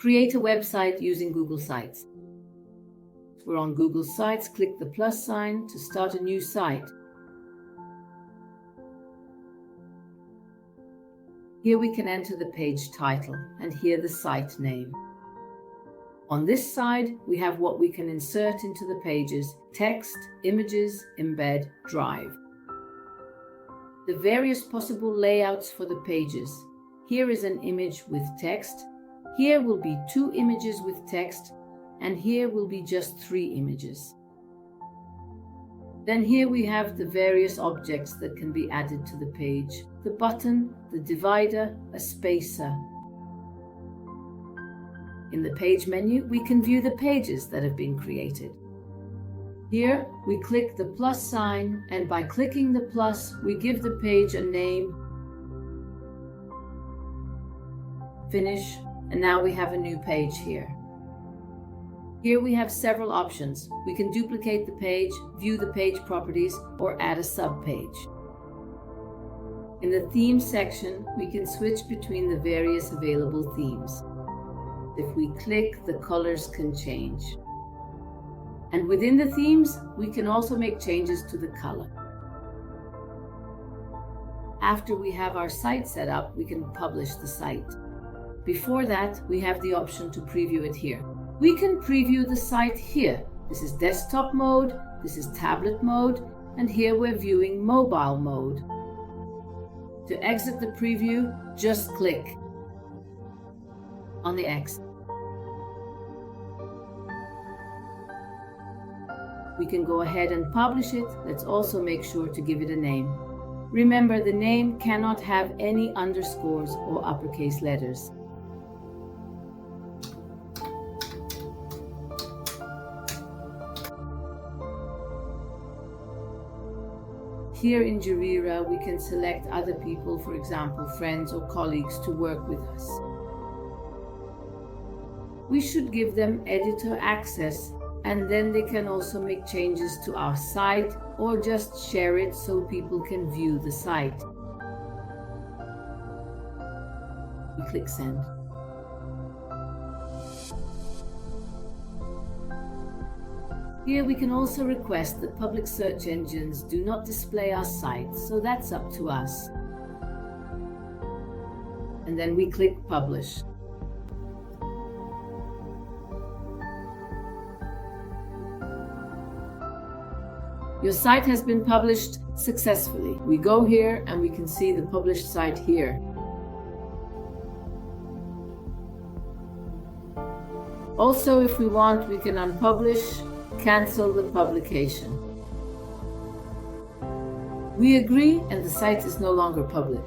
Create a website using Google Sites. We're on Google Sites, click the plus sign to start a new site. Here we can enter the page title and here the site name. On this side, we have what we can insert into the pages: text, images, embed, drive. The various possible layouts for the pages. Here is an image with text. Here will be 2 images with text, and here will be just 3 images. Then here we have the various objects that can be added to the page: the button, the divider, a spacer. In the page menu, we can view the pages that have been created. Here we click the plus sign, and by clicking the plus, we give the page a name, finish, and now we have a new page here. Here we have several options. We can duplicate the page, view the page properties, or add a sub-page. In the Themes section, we can switch between the various available themes. If we click, the colors can change. And within the themes, we can also make changes to the color. After we have our site set up, we can publish the site. Before that, we have the option to preview it here. We can preview the site here. This is desktop mode, this is tablet mode, and here we're viewing mobile mode. To exit the preview, just click on the X. We can go ahead and publish it. Let's also make sure to give it a name. Remember, the name cannot have any underscores or uppercase letters. Here in Jira, we can select other people, for example, friends or colleagues, to work with us. We should give them editor access, and then they can also make changes to our site or just share it so people can view the site. We click send. Here we can also request that public search engines do not display our site, so that's up to us. And then we click publish. Your site has been published successfully. We go here and we can see the published site here. Also, if we want, we can unpublish, cancel the publication. We agree and the site is no longer public.